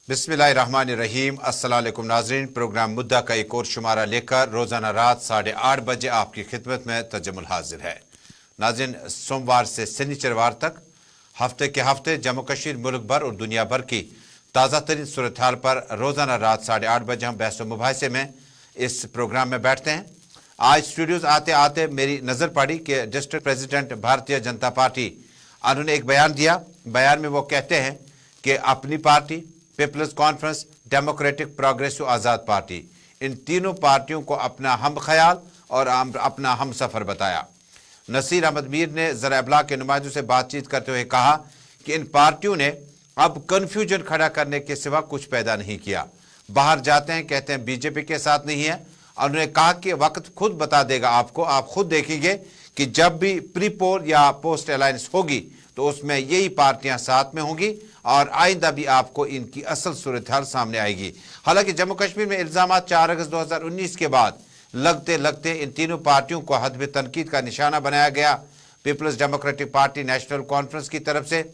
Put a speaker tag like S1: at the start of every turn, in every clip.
S1: बिस्मिल्लाहिर्रहमानिर्रहीम। अस्सलाम वालेकुम नाज़रीन, प्रोग्राम मुद्दा का एक और शुमारा लेकर रोज़ाना रात 8:30 बजे आपकी खिदमत में तजम्मुल हाजिर है। नाज़रीन, सोमवार से शनिचरवार तक हफ्ते के हफ्ते जम्मू कश्मीर, मुल्क भर और दुनिया भर की ताज़ा तरीन सूरत हाल पर रोज़ाना रात 8:30 बजे हम बहस व मुबाहिसे में इस प्रोग्राम में बैठते हैं। आज स्टूडियोज़ आते आते मेरी नज़र पड़ी कि district president Bharatiya Janata party उन्होंने एक बयान दिया। बयान में वो कहते हैं कि Apni Party, People's Conference, Democratic Progressive Azad Party, इन तीनों पार्टियों को अपना हम ख्याल और अपना हम सफ़र बताया। नसीर अहमद मीर ने ज़रा इब्लाग के नुमाइंदों से बातचीत करते हुए कहा कि इन पार्टियों ने अब कन्फ्यूजन खड़ा करने के सिवा कुछ पैदा नहीं किया। बाहर जाते हैं, कहते हैं बीजेपी के साथ नहीं है। उन्होंने कहा कि वक्त खुद बता देगा आपको, आप खुद देखेंगे कि जब भी प्री पोल या पोस्ट अलायंस होगी तो उसमें यही पार्टियां साथ में होंगी और आइंदा भी आपको इनकी असल सूरत हाल सामने आएगी। हालांकि जम्मू कश्मीर में इल्जामात 4 अगस्त 2019 के बाद लगते लगते इन तीनों पार्टियों को हदब तनकीद का निशाना बनाया गया। Peoples democratic party, national conference की तरफ से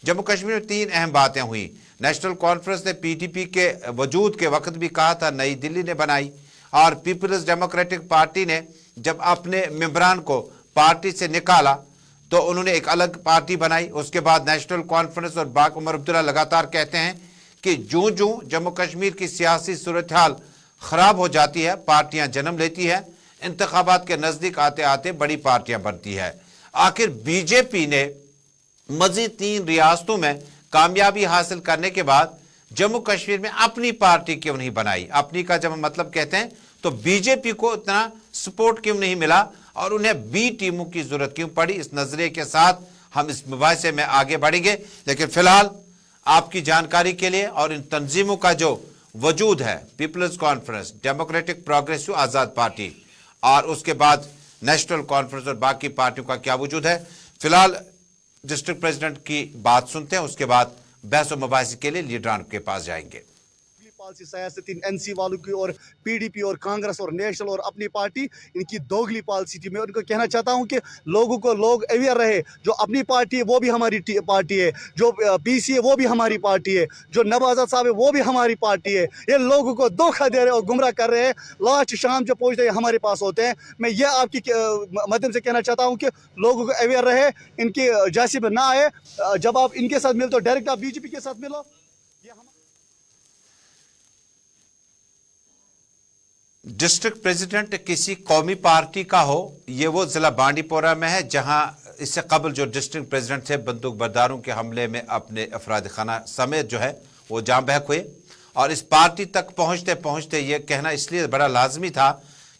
S1: जम्मू कश्मीर में 3 अहम बातें हुई। नेशनल कॉन्फ्रेंस ने पीडीपी के वजूद के वक्त भी कहा था, नई दिल्ली ने बनाई, और पीपल्स डेमोक्रेटिक पार्टी ने जब अपने मेंबरान को पार्टी से निकाला तो उन्होंने एक अलग पार्टी बनाई। उसके बाद नेशनल कॉन्फ्रेंस और बाग उमर अब्दुल्ला लगातार कहते हैं कि जो जो जम्मू कश्मीर की सियासी सूरत हाल खराब हो जाती है, पार्टियां जन्म लेती है, इंतखाबात के नज़दीक आते आते बड़ी पार्टियां बनती है। आखिर बीजेपी ने मजीद 3 रियासतों में कामयाबी हासिल करने के बाद जम्मू कश्मीर में अपनी पार्टी क्यों नहीं बनाई? अपनी का जब हम मतलब कहते हैं तो बीजेपी को इतना सपोर्ट क्यों नहीं मिला और उन्हें बी टीमों की जरूरत क्यों पड़ी? इस नजरिए के साथ हम इस मुबाहिसे में आगे बढ़ेंगे। लेकिन फिलहाल आपकी जानकारी के लिए, और इन तंजीमों का जो वजूद है, peoples Conference, Democratic Progressive Azad party और उसके बाद नेशनल कॉन्फ्रेंस और बाकी पार्टियों का क्या वजूद है, फिलहाल डिस्ट्रिक्ट प्रेसिडेंट की बात सुनते हैं। उसके बाद बहस व मुबाहिसे के लिए लीडरान के पास जाएंगे।
S2: पॉलिसी सियासत इन एनसी वालों की और पीडीपी और कांग्रेस और नेशनल और अपनी पार्टी, इनकी दोगली पॉलिसी थी। मैं उनको कहना चाहता हूं कि लोग अवेयर रहे। जो अपनी पार्टी है वो भी हमारी पार्टी है, जो पीसी है वो भी हमारी पार्टी है, जो नवाब आज़ाद साहब है वो भी हमारी पार्टी है। ये लोगों को धोखा दे रहे और गुमराह कर रहे हैं। लास्ट शाम जब पहुँचते हैं हमारे पास होते हैं। मैं ये आपकी माध्यम से कहना चाहता हूँ कि लोगों को अवेयर रहे, इनकी जासिब ना आए। जब आप इनके साथ मिलते हो डायरेक्ट आप बीजेपी के साथ मिलो।
S1: डिस्ट्रिक्ट प्रेसिडेंट किसी कौमी पार्टी का हो, ये वो ज़िला बांडीपोरा में है जहां इससे कबल जो डिस्ट्रिक्ट प्रेसिडेंट थे बंदूक बरदारों के हमले में अपने अफराद खाना समेत जो है वो जाम बहक हुए। और इस पार्टी तक पहुंचते पहुंचते ये कहना इसलिए बड़ा लाजमी था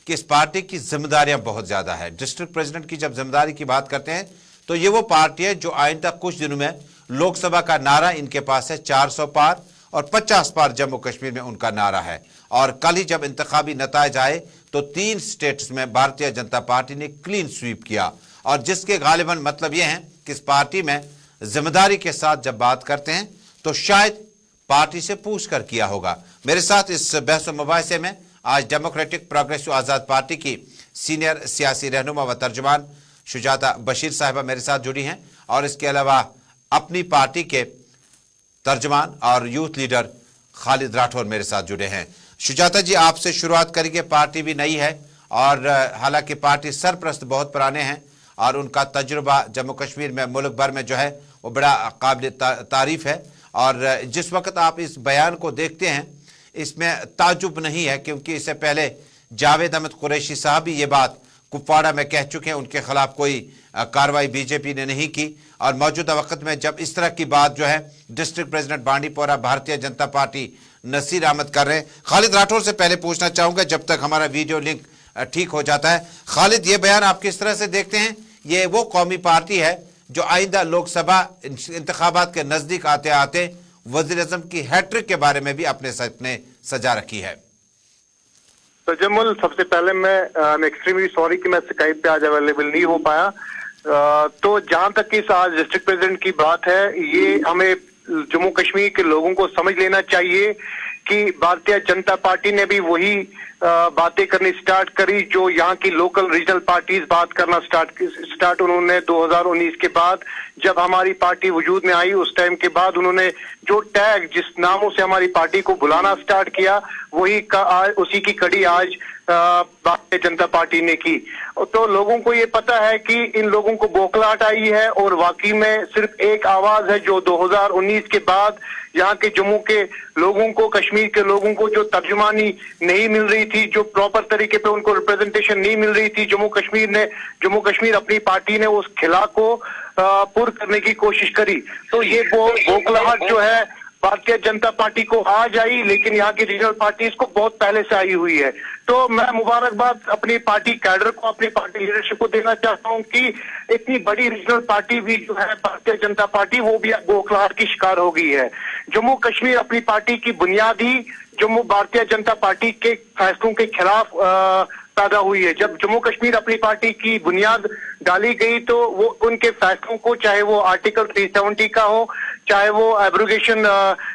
S1: कि इस पार्टी की जिम्मेदारियां बहुत ज़्यादा है। डिस्ट्रिक्ट प्रेसिडेंट की जब जिम्मेदारी की बात करते हैं तो ये वो पार्टी है जो आइंदा कुछ दिनों में लोकसभा का नारा इनके पास है 400 पार और 50 पार जम्मू कश्मीर में उनका नारा है। और कल ही जब इंतखाबी नताइज आए तो 3 स्टेट्स में भारतीय जनता पार्टी ने क्लीन स्वीप किया, और जिसके गालिबन मतलब यह है कि इस पार्टी में जिम्मेदारी के साथ जब बात करते हैं तो शायद पार्टी से पूछ कर किया होगा। मेरे साथ इस बहस व मुबाहिसे में आज डेमोक्रेटिक प्रोग्रेसिव आज़ाद पार्टी की सीनियर सियासी रहनुमा व तर्जुमान शुजाता बशीर साहिबा मेरे साथ जुड़ी हैं, और इसके अलावा अपनी पार्टी के तर्जुमान और यूथ लीडर खालिद राठौर मेरे साथ जुड़े हैं। शुजाता जी, आपसे शुरुआत करेंगे। पार्टी भी नई है और हालांकि पार्टी सरप्रस्त बहुत पुराने हैं और उनका तजुर्बा जम्मू कश्मीर में, मुल्क भर में जो है वो बड़ा काबिल तारीफ है। और जिस वक्त आप इस बयान को देखते हैं इसमें ताजुब नहीं है, क्योंकि इससे पहले जावेद अहमद कुरैशी साहब भी ये बात कुपवाड़ा में कह चुके हैं, उनके खिलाफ कोई कार्रवाई बीजेपी ने नहीं की। और मौजूदा वक्त में जब इस तरह की बात जो है district president Bandipora Bharatiya Janata party Naseer Ahmad कर रहे हैं। खालिद राठौर से पहले पूछना चाहूंगा, जब तक हमारा वीडियो लिंक ठीक हो जाता है, खालिद ये बयान आप किस तरह से देखते हैं? ये वो कौमी पार्टी है जो आइंदा लोकसभा इंतखाबात के नजदीक आते आते वज़ीर-ए-आज़म की हैट्रिक के बारे में भी अपने सपने सजा रखी है।
S3: तजम्मुल, सबसे पहले मैं एक्सट्रीमली सॉरी कि मैं स्काइप पे आज अवेलेबल नहीं हो पाया। तो जहां तक इस आज डिस्ट्रिक्ट प्रेसिडेंट की बात है, ये हमें जम्मू कश्मीर के लोगों को समझ लेना चाहिए कि भारतीय जनता पार्टी ने भी वही बातें करनी स्टार्ट करी, जो यहाँ की लोकल रीजनल पार्टीज बात करना स्टार्ट उन्होंने 2019 के बाद जब हमारी पार्टी वजूद में आई, उस टाइम के बाद उन्होंने जो टैग जिस नामों से हमारी पार्टी को बुलाना स्टार्ट किया, उसी की कड़ी आज भारतीय जनता पार्टी ने की। तो लोगों को ये पता है कि इन लोगों को बौखलाहट आई है और वाकई में सिर्फ एक आवाज है जो 2019 के बाद यहाँ के जम्मू के लोगों को, कश्मीर के लोगों को जो तर्जुमानी नहीं मिल रही थी, जो प्रॉपर तरीके पे उनको रिप्रेजेंटेशन नहीं मिल रही थी, जम्मू कश्मीर अपनी पार्टी ने उस खिला को पुर करने की कोशिश करी। तो ये बौखलाहट जो है भारतीय जनता पार्टी को आज आई, लेकिन यहाँ की रीजनल पार्टीज को बहुत पहले से आई हुई है। तो मैं मुबारकबाद अपनी पार्टी कैडर को, अपनी पार्टी लीडरशिप को देना चाहता हूँ कि इतनी बड़ी रीजनल पार्टी भी जो है भारतीय जनता पार्टी, वो भी बौखलाहट की शिकार हो गई है। जम्मू कश्मीर अपनी पार्टी की बुनियाद ही भारतीय जनता पार्टी के फैसलों के खिलाफ पैदा हुई है। जब जम्मू कश्मीर अपनी पार्टी की बुनियाद डाली गई तो वो उनके फैसलों को, चाहे वो आर्टिकल 370 का हो, चाहे वो एब्रोगेशन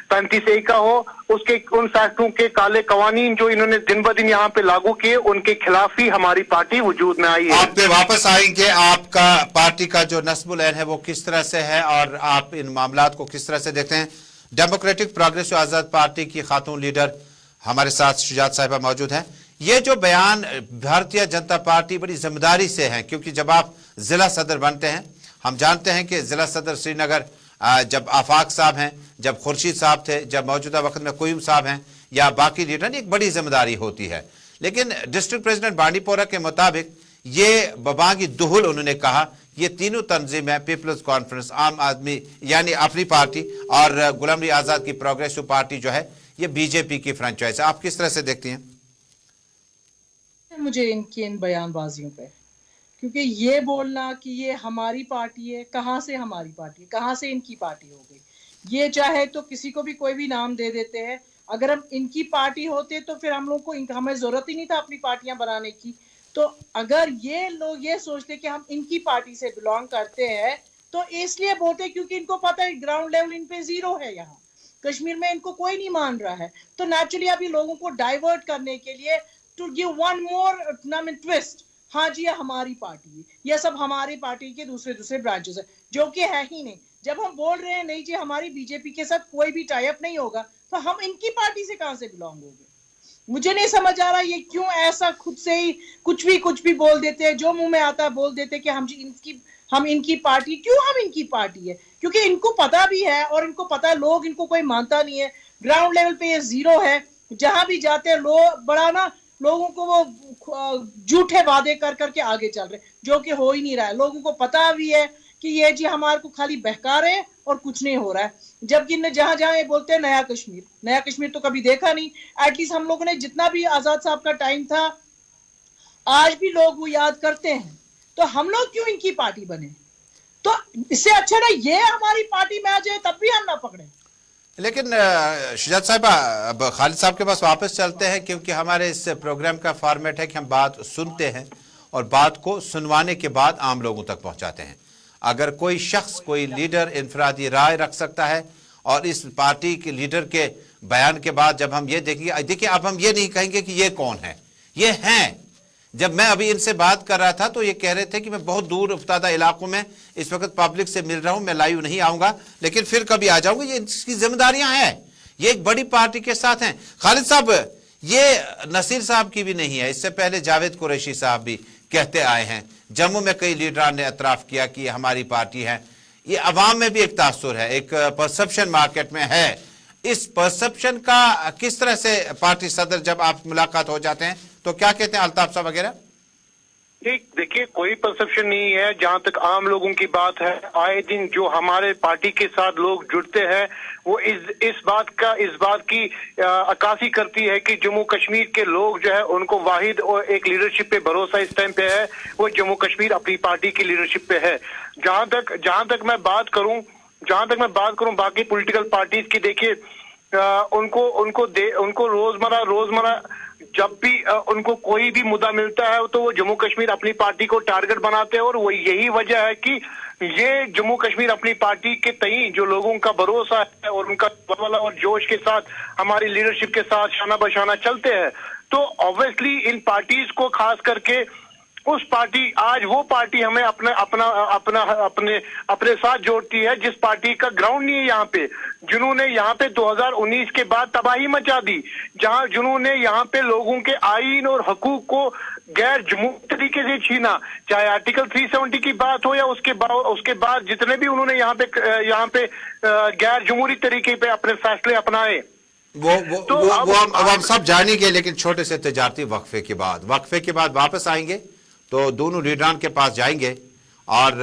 S3: 35A का हो, उन फैसलों के काले कवानीन जो इन्होंने दिन ब दिन यहाँ पे लागू किए, उनके खिलाफ ही हमारी पार्टी वजूद में आई है।
S1: आप पे वापस आएंगे, आपका पार्टी का जो नस्बुल ऐन है वो किस तरह से है और आप इन मामलात को किस तरह से देखते हैं। डेमोक्रेटिक प्रोग्रेसिव आजाद पार्टी की खातून लीडर हमारे साथ शुजात साहिबा मौजूद हैं। ये जो बयान भारतीय जनता पार्टी बड़ी जिम्मेदारी से है, क्योंकि जब आप जिला सदर बनते हैं, हम जानते हैं कि जिला सदर श्रीनगर जब आफाक साहब हैं, जब खुर्शीद साहब थे, जब मौजूदा वक्त में कोयूम साहब हैं या बाकी लीडर, एक बड़ी जिम्मेदारी होती है। लेकिन डिस्ट्रिक्ट प्रेसिडेंट बांडीपोरा के मुताबिक ये बबांगी दुहुल उन्होंने कहा, ये तीनों तंजीमें पीपल्स कॉन्फ्रेंस, आम आदमी यानी अपनी पार्टी और गुलाम नबी आजाद की प्रोग्रेसिव पार्टी जो है ये बीजेपी की फ्रेंचाइज है। आप किस तरह से देखती हैं?
S4: मुझे इनकी इन बयानबाजियों पे, क्योंकि ये बोलना कि ये हमारी पार्टी है, कहाँ से हमारी पार्टी है, कहाँ से इनकी पार्टी हो गई। ये चाहे तो किसी को भी कोई भी नाम दे देते हैं। अगर हम इनकी पार्टी होते तो फिर हम लोग को हमें जरूरत ही नहीं था अपनी पार्टियां बनाने की। तो अगर ये लोग ये सोचते कि हम इनकी पार्टी से बिलोंग करते हैं तो इसलिए बोलते क्योंकि इनको पता है ग्राउंड लेवल इन पे जीरो है, यहाँ कश्मीर में इनको कोई नहीं मान रहा है। तो नेचुरली अभी लोगों को डाइवर्ट करने के लिए to give one more twist, हाँ जी ये हमारी पार्टी है, ये सब हमारी पार्टी के दूसरे ब्रांचेस है, जो कि है ही नहीं। जब हम बोल रहे हैं नहीं जी हमारी बीजेपी के साथ कोई भी टाई अप नहीं होगा, तो हम इनकी पार्टी से कहां से बिलोंग होंगे? मुझे नहीं समझ आ रहा ये क्यों ऐसा खुद से ही कुछ भी बोल देते हैं, जो मुंह में आता है बोल देते हैं कि हम इनकी पार्टी। क्यों हम इनकी पार्टी है? क्योंकि इनको पता भी है और इनको पता है लोग इनको कोई मानता नहीं है। ग्राउंड लेवल पे ये जीरो है, जहां भी जाते हैं लोग बड़ा ना लोगों को वो झूठे वादे कर करके आगे चल रहे, जो कि हो ही नहीं रहा है। लोगों को पता भी है कि ये जी हमारे को खाली बहका रहे हैं और कुछ नहीं हो रहा है। जबकि जहां ये बोलते हैं नया कश्मीर तो कभी देखा नहीं। एटलीस्ट हम लोगों ने जितना भी आजाद साहब का टाइम था, आज भी लोग वो याद करते हैं। तो हम लोग क्यों इनकी पार्टी बने? तो इससे अच्छा ना ये हमारी पार्टी में आ जाए, तब भी हम ना पकड़े।
S1: लेकिन शुजात साहिबा, अब खालिद साहब के पास वापस चलते हैं, क्योंकि हमारे इस प्रोग्राम का फॉर्मेट है कि हम बात सुनते हैं और बात को सुनवाने के बाद आम लोगों तक पहुंचाते हैं। अगर कोई शख्स, कोई लीडर इनफरादी राय रख सकता है और इस पार्टी के लीडर के बयान के बाद जब हम ये देखेंगे, देखिए अब हम ये नहीं कहेंगे कि ये कौन है, ये हैं। जब मैं अभी इनसे बात कर रहा था तो ये कह रहे थे कि मैं बहुत दूर उफ्तादा इलाकों में इस वक्त पब्लिक से मिल रहा हूं, मैं लाइव नहीं आऊंगा, लेकिन फिर कभी आ जाऊंगा। ये इसकी जिम्मेदारियां हैं, ये एक बड़ी पार्टी के साथ हैं। खालिद साहब, ये नसीर साहब की भी नहीं है, इससे पहले जावेद कुरैशी साहब भी कहते आए हैं। जम्मू में कई लीडरान ने एतराफ़ किया कि ये हमारी पार्टी है। ये अवाम में भी एक तासुर है, एक परसेप्शन मार्केट में है। इस परसेप्शन का किस तरह से पार्टी सदर जब आप मुलाकात हो जाते हैं तो क्या कहते हैं अल्ताफ साहब वगैरह?
S3: ठीक, देखिए कोई परसेप्शन नहीं है। जहां तक आम लोगों की बात है, आए दिन जो हमारे पार्टी के साथ लोग जुड़ते हैं वो इस बात की अक्कासी करती है कि जम्मू कश्मीर के लोग जो है उनको वाहिद और एक लीडरशिप पे भरोसा इस टाइम पे है, वो जम्मू कश्मीर अपनी पार्टी की लीडरशिप पे है। जहां तक मैं बात करूं बाकी पॉलिटिकल पार्टीज की, देखिए उनको रोजमर्रा जब भी उनको कोई भी मुद्दा मिलता है तो वो जम्मू कश्मीर अपनी पार्टी को टारगेट बनाते हैं। और वो यही वजह है कि ये जम्मू कश्मीर अपनी पार्टी के तई जो लोगों का भरोसा है और उनका बलबला और जोश के साथ हमारी लीडरशिप के साथ शाना बशाना चलते हैं। तो ऑब्वियसली इन पार्टीज को खास करके उस पार्टी, आज वो पार्टी हमें अपने साथ जोड़ती है जिस पार्टी का ग्राउंड नहीं है यहाँ पे, जिन्होंने यहाँ पे 2019 के बाद तबाही मचा दी, जिन्होंने यहाँ पे लोगों के आईन और हकूक को गैर जमहूरी तरीके से छीना, चाहे आर्टिकल 370 की बात हो या उसके बाद जितने भी उन्होंने यहाँ पे गैर जमहूरी तरीके पे अपने फैसले अपनाए।
S1: वो हम सब जानेंगे, लेकिन छोटे से तजारती वक्फे के बाद वापस आएंगे तो दोनों लीडरान के पास जाएंगे और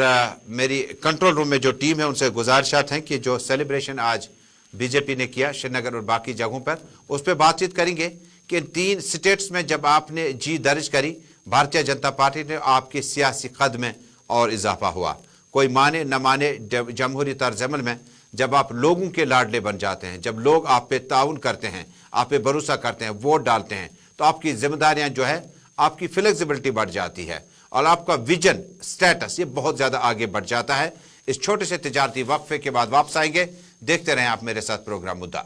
S1: मेरी कंट्रोल रूम में जो टीम है उनसे गुजारिशात हैं कि जो सेलिब्रेशन आज बीजेपी ने किया श्रीनगर और बाकी जगहों पर, उस पर बातचीत करेंगे कि 3 स्टेट्स में जब आपने जी दर्ज करी, भारतीय जनता पार्टी ने आपके सियासी कद में और इजाफा हुआ। कोई माने न माने, जमहूरी तर्ज अमल में जब आप लोगों के लाडले बन जाते हैं, जब लोग आप पे ताउन करते हैं, आप पे भरोसा करते हैं, वोट डालते हैं, तो आपकी जिम्मेदारियां जो है, आपकी फ्लेक्सिबिलिटी बढ़ जाती है और आपका विजन, स्टेटस ये बहुत ज्यादा आगे बढ़ जाता है। इस छोटे से तिजारती वक्फे के बाद वापस आएंगे। देखते रहें आप मेरे साथ प्रोग्राम मुद्दा।